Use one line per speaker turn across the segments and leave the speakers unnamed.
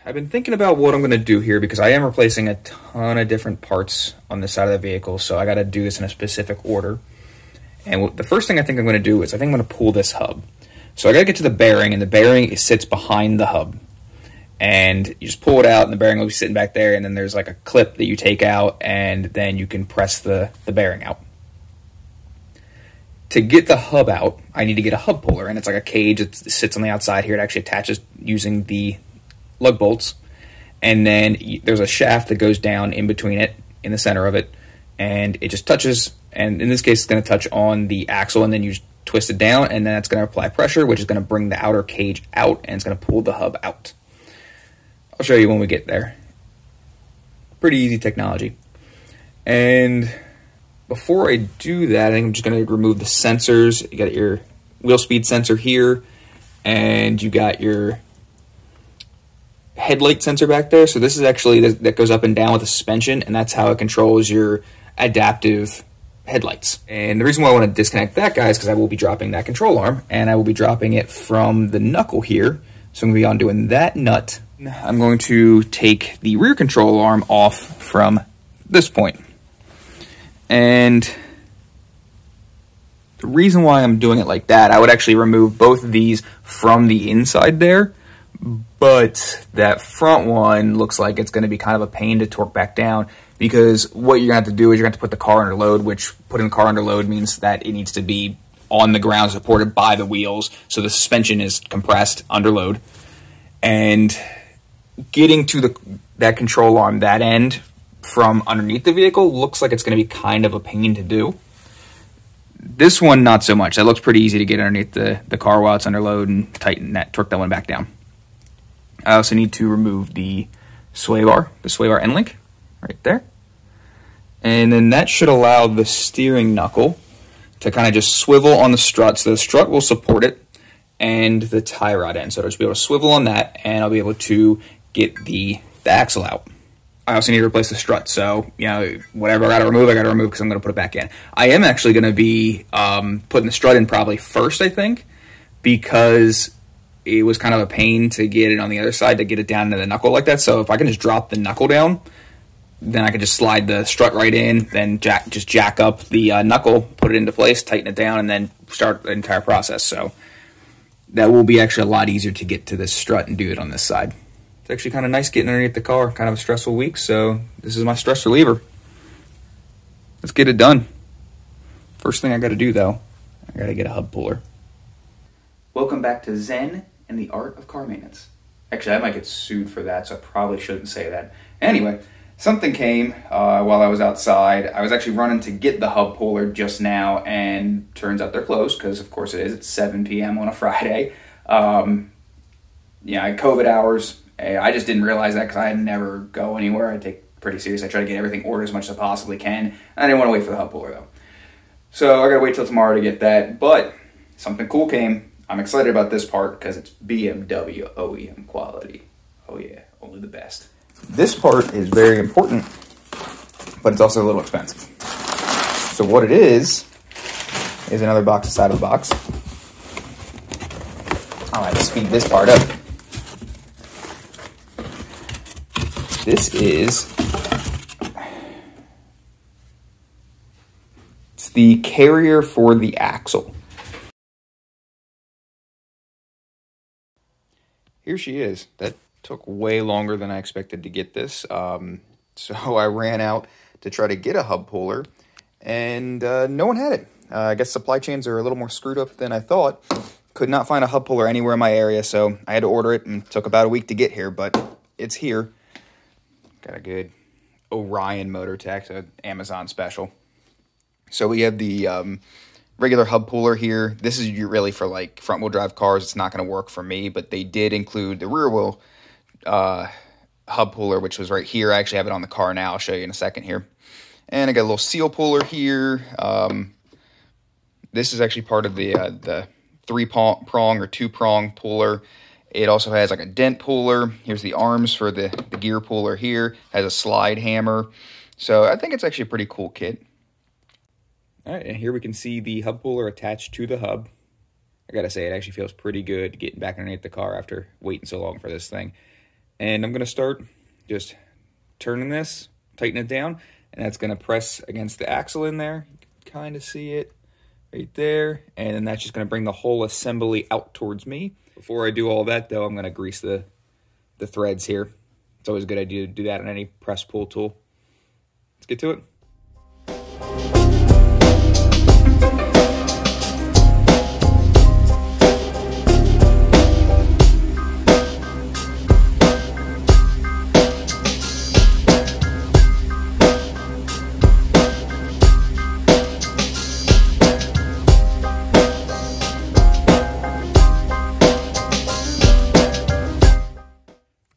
I've been thinking about what I'm going to do here because I am replacing a ton of different parts on this side of the vehicle, so I got to do this in a specific order. And the first thing I think I'm going to do is I think I'm going to pull this hub. So I got to get to the bearing, and the bearing sits behind the hub. And you just pull it out, and the bearing will be sitting back there, and then there's like a clip that you take out, and then you can press the bearing out. To get the hub out, I need to get a hub puller, and it's like a cage. It sits on the outside here. It actually attaches using the lug bolts, and then there's a shaft that goes down in between it, in the center of it, and it just touches, and in this case it's going to touch on the axle, and then you just twist it down, and then it's going to apply pressure, which is going to bring the outer cage out, and it's going to pull the hub out. I'll show you when we get there. Pretty easy technology. And before I do that, I think I'm just going to remove the sensors. You got your wheel speed sensor here, and you got your headlight sensor back there. So this is actually that goes up and down with the suspension, and that's how it controls your adaptive headlights. And the reason why I want to disconnect that, guys, is because I will be dropping that control arm, and I will be dropping it from the knuckle here. So I'm going to be undoing that nut. I'm going to take the rear control arm off from this point. And the reason why I'm doing it like that, I would actually remove both of these from the inside there, but that front one looks like it's going to be kind of a pain to torque back down, because what you're going to have to do is you're going to have to put the car under load, which putting the car under load means that it needs to be on the ground supported by the wheels, so the suspension is compressed under load. And getting to that control arm, that end, from underneath the vehicle looks like it's going to be kind of a pain to do. This one, not so much. That looks pretty easy to get underneath the car while it's under load and tighten that, torque that one back down. I also need to remove the sway bar end link right there. And then that should allow the steering knuckle to kind of just swivel on the strut. So the strut will support it and the tie rod end. So I'll just be able to swivel on that, and I'll be able to get the axle out. I also need to replace the strut. So, you know, whatever I got to remove because I'm going to put it back in. I am actually going to be putting the strut in probably first, I think, because it was kind of a pain to get it on the other side, to get it down to the knuckle like that. So if I can just drop the knuckle down, then I can just slide the strut right in, then just jack up the knuckle, put it into place, tighten it down, and then start the entire process. So that will be actually a lot easier to get to this strut and do it on this side. It's actually kind of nice getting underneath the car. Kind of a stressful week, so this is my stress reliever. Let's get it done. First thing I got to do, though, I got to get a hub puller. Welcome back to Zen and the Art of Car Maintenance. Actually, I might get sued for that, so I probably shouldn't say that. Anyway, something came while I was outside. I was actually running to get the hub puller just now, and turns out they're closed, because of course it is. It's 7 p.m. on a Friday. Yeah, COVID hours. I just didn't realize that because I never go anywhere. I take it pretty serious. I try to get everything ordered as much as I possibly can. I didn't want to wait for the hub puller, though. So I got to wait till tomorrow to get that. But something cool came. I'm excited about this part because it's BMW OEM quality. Oh yeah, only the best. This part is very important, but it's also a little expensive. So what it is another box inside of the box. I'll have to speed this part up. This is, it's the carrier for the axle. Here she is. That took way longer than I expected to get this. So I ran out to try to get a hub puller, and no one had it. I guess supply chains are a little more screwed up than I thought. Could not find a hub puller anywhere in my area, so I had to order it, and it took about a week to get here, but it's here. Got a good Orion motor tech, so Amazon special. So we have the regular hub puller here. This is really for like front wheel drive cars. It's not going to work for me, but they did include the rear wheel hub puller, which was right here. I actually have it on the car now. I'll show you in a second here. And I got a little seal puller here. This is actually part of the 3-prong or 2-prong puller. It also has like a dent puller. Here's the arms for the gear puller here. Has a slide hammer. So I think it's actually a pretty cool kit. All right, and here we can see the hub puller attached to the hub. I gotta say, it actually feels pretty good getting back underneath the car after waiting so long for this thing. And I'm gonna start just turning this, tighten it down, and that's gonna press against the axle in there. You can kind of see it right there. And then that's just gonna bring the whole assembly out towards me. Before I do all that though, I'm gonna grease the threads here. It's always a good idea to do that on any press pull tool. Let's get to it.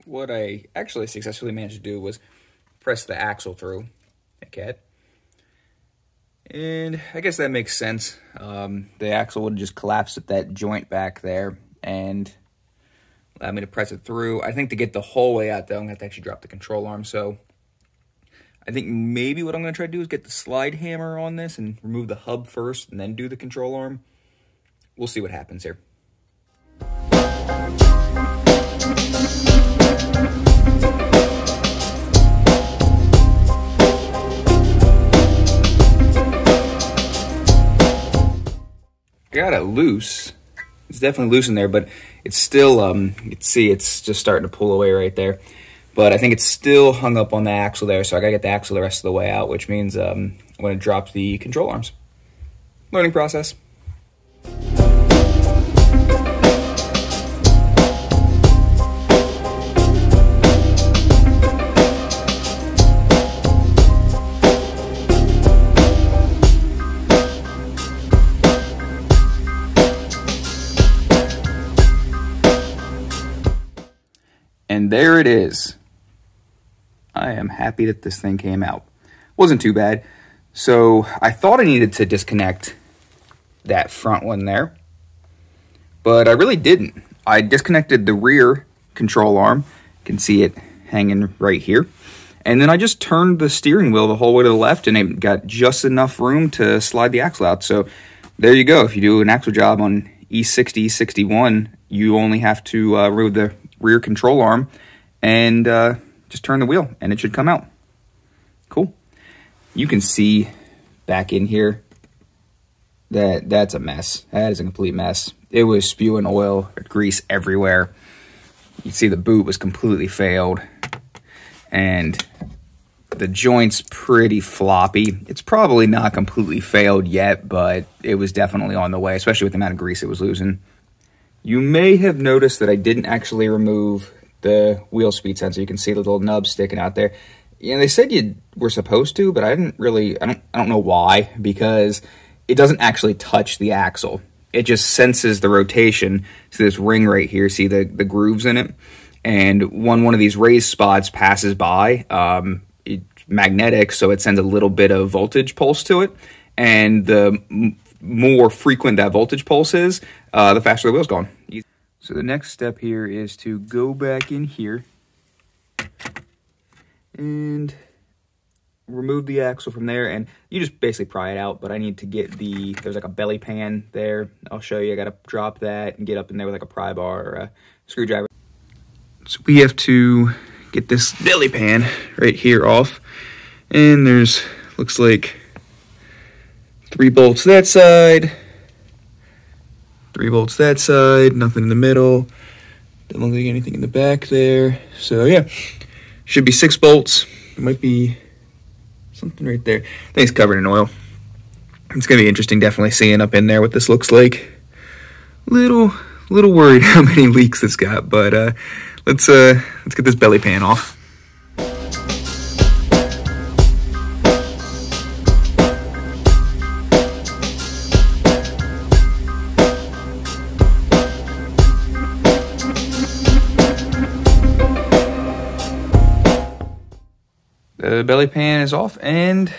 What I actually successfully managed to do was press the axle through the cat. And I guess that makes sense. The axle would just collapse at that joint back there and allow me to press it through. I think to get the whole way out though, I'm gonna have to actually drop the control arm. So I think maybe what I'm gonna try to do is get the slide hammer on this and remove the hub first and then do the control arm. We'll see what happens here. Got it loose. It's definitely loose in there, but it's still, you can see it's just starting to pull away right there. But I think it's still hung up on the axle there, so I gotta get the axle the rest of the way out, which means I'm gonna drop the control arms. Learning process. And there it is. I am happy that this thing came out. Wasn't too bad. So I thought I needed to disconnect that front one there, but I really didn't. I disconnected the rear control arm. You can see it hanging right here. And then I just turned the steering wheel the whole way to the left, and it got just enough room to slide the axle out. So there you go. If you do an axle job on E60, E61, you only have to remove the rear control arm and just turn the wheel and it should come out. Cool. You can see back in here that that's a mess. That is a complete mess. It was spewing oil, grease everywhere. You can see the boot was completely failed and the joint's pretty floppy. It's probably not completely failed yet, but it was definitely on the way, especially with the amount of grease it was losing. You may have noticed that I didn't actually remove the wheel speed sensor. You can see the little nub sticking out there. You know, they said you were supposed to, but I didn't really, I don't know why, because it doesn't actually touch the axle. It just senses the rotation. So this ring right here, see the grooves in it? And one of these raised spots passes by, it's magnetic, so it sends a little bit of voltage pulse to it. And the more frequent that voltage pulse is, the faster the wheel's going. So the next step here is to go back in here and remove the axle from there, and you just basically pry it out. But I need to get there's like a belly pan there. I'll show you. I gotta drop that and get up in there with like a pry bar or a screwdriver. So we have to get this belly pan right here off, and there's looks like 3 bolts that side, 3 bolts that side, nothing in the middle. Doesn't look like anything in the back there. So yeah, should be 6 bolts. It might be something right there. I think it's covered in oil. It's gonna be interesting, definitely seeing up in there what this looks like. Little worried how many leaks it's got, but let's get this belly pan off. The belly pan is off, and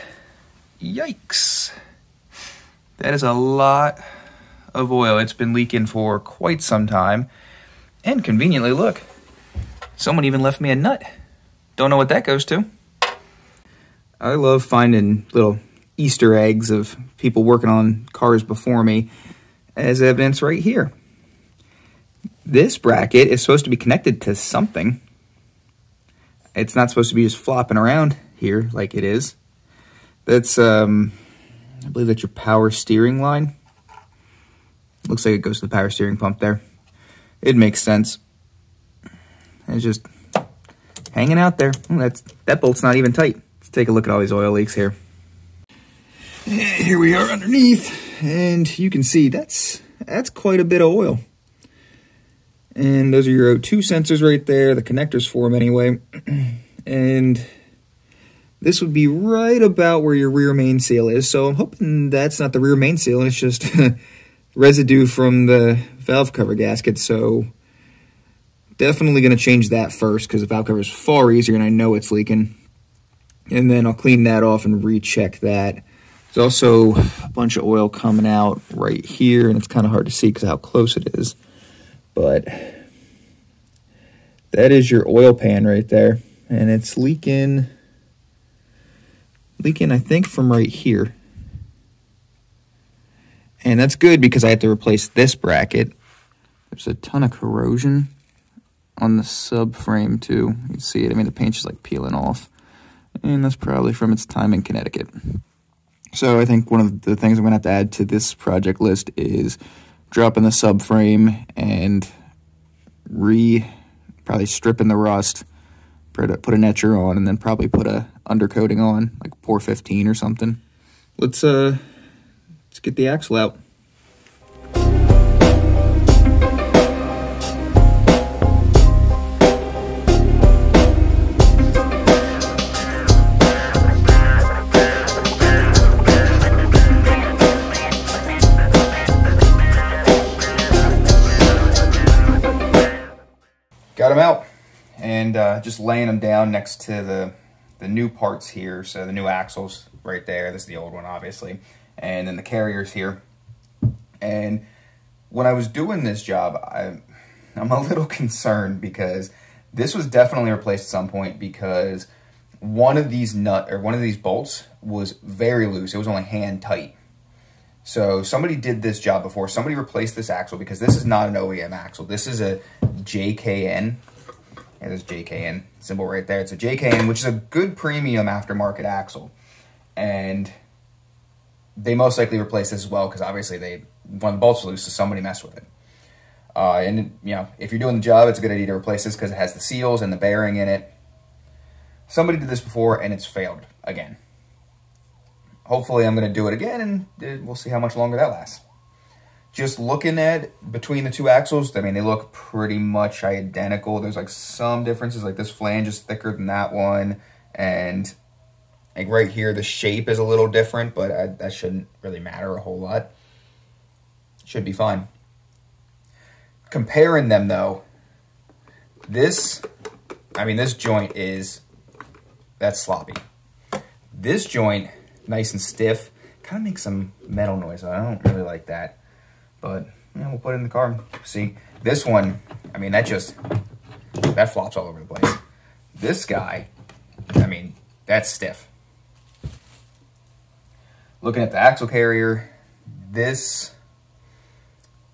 yikes. That is a lot of oil. It's been leaking for quite some time. And conveniently, look, someone even left me a nut. Don't know what that goes to. I love finding little Easter eggs of people working on cars before me, as evidence right here. This bracket is supposed to be connected to something. It's not supposed to be just flopping around here like it is. That's, I believe that's your power steering line. Looks like it goes to the power steering pump there. It makes sense. It's just hanging out there. That bolt's not even tight. Let's take a look at all these oil leaks here. Here we are underneath, and you can see that's quite a bit of oil. And those are your O2 sensors right there, the connectors for them anyway. And this would be right about where your rear main seal is. So I'm hoping that's not the rear main seal, and it's just residue from the valve cover gasket. So definitely going to change that first, because the valve cover is far easier and I know it's leaking. And then I'll clean that off and recheck that. There's also a bunch of oil coming out right here, and it's kind of hard to see because of how close it is. But that is your oil pan right there, and it's leaking, I think, from right here. And that's good because I had to replace this bracket. There's a ton of corrosion on the subframe too. You can see it. I mean, the paint's just like peeling off, and that's probably from its time in Connecticut. So I think one of the things I'm going to have to add to this project list is dropping the subframe and probably stripping the rust, put an etcher on, and then probably put a undercoating on, like Por 15 or something. Let's get the axle out. Got them out, and just laying them down next to the new parts here. So the new axles right there. This is the old one, obviously. And then the carriers here. And when I was doing this job, I'm a little concerned because this was definitely replaced at some point, because one of these bolts was very loose. It was only hand tight. So somebody did this job before. Somebody replaced this axle, because this is not an OEM axle. This is a JKN. Yeah, there's JKN symbol right there. It's a JKN, which is a good premium aftermarket axle. And they most likely replaced this as well, because obviously one of the bolts was loose, so somebody messed with it. And you know, if you're doing the job, it's a good idea to replace this because it has the seals and the bearing in it. Somebody did this before and it's failed again. Hopefully I'm going to do it again, and we'll see how much longer that lasts. Just looking at between the two axles, I mean, they look pretty much identical. There's like some differences, like this flange is thicker than that one, and like right here, the shape is a little different, but that shouldn't really matter a whole lot. Should be fine. Comparing them though, this joint that's sloppy. This joint, nice and stiff, kind of makes some metal noise. I don't really like that, but you know, we'll put it in the car and see. This one, I mean, that flops all over the place. This guy, I mean, that's stiff. Looking at the axle carrier, this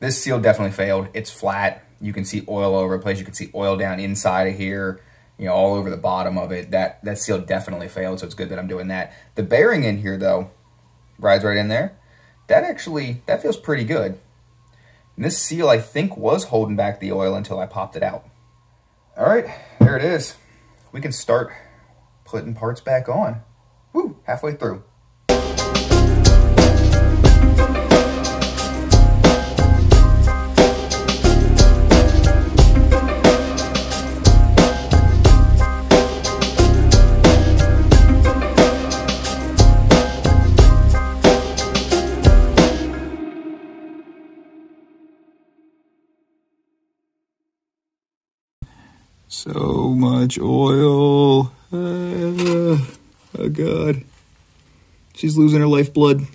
seal definitely failed. It's flat. You can see oil all over the place. You can see oil down inside of here, you know, all over the bottom of it. That seal definitely failed, so it's good that I'm doing that. The bearing in here, though, rides right in there. That feels pretty good. And this seal, I think, was holding back the oil until I popped it out. All right, there it is. We can start putting parts back on. Woo, halfway through. So much oil. Oh, God. She's losing her lifeblood.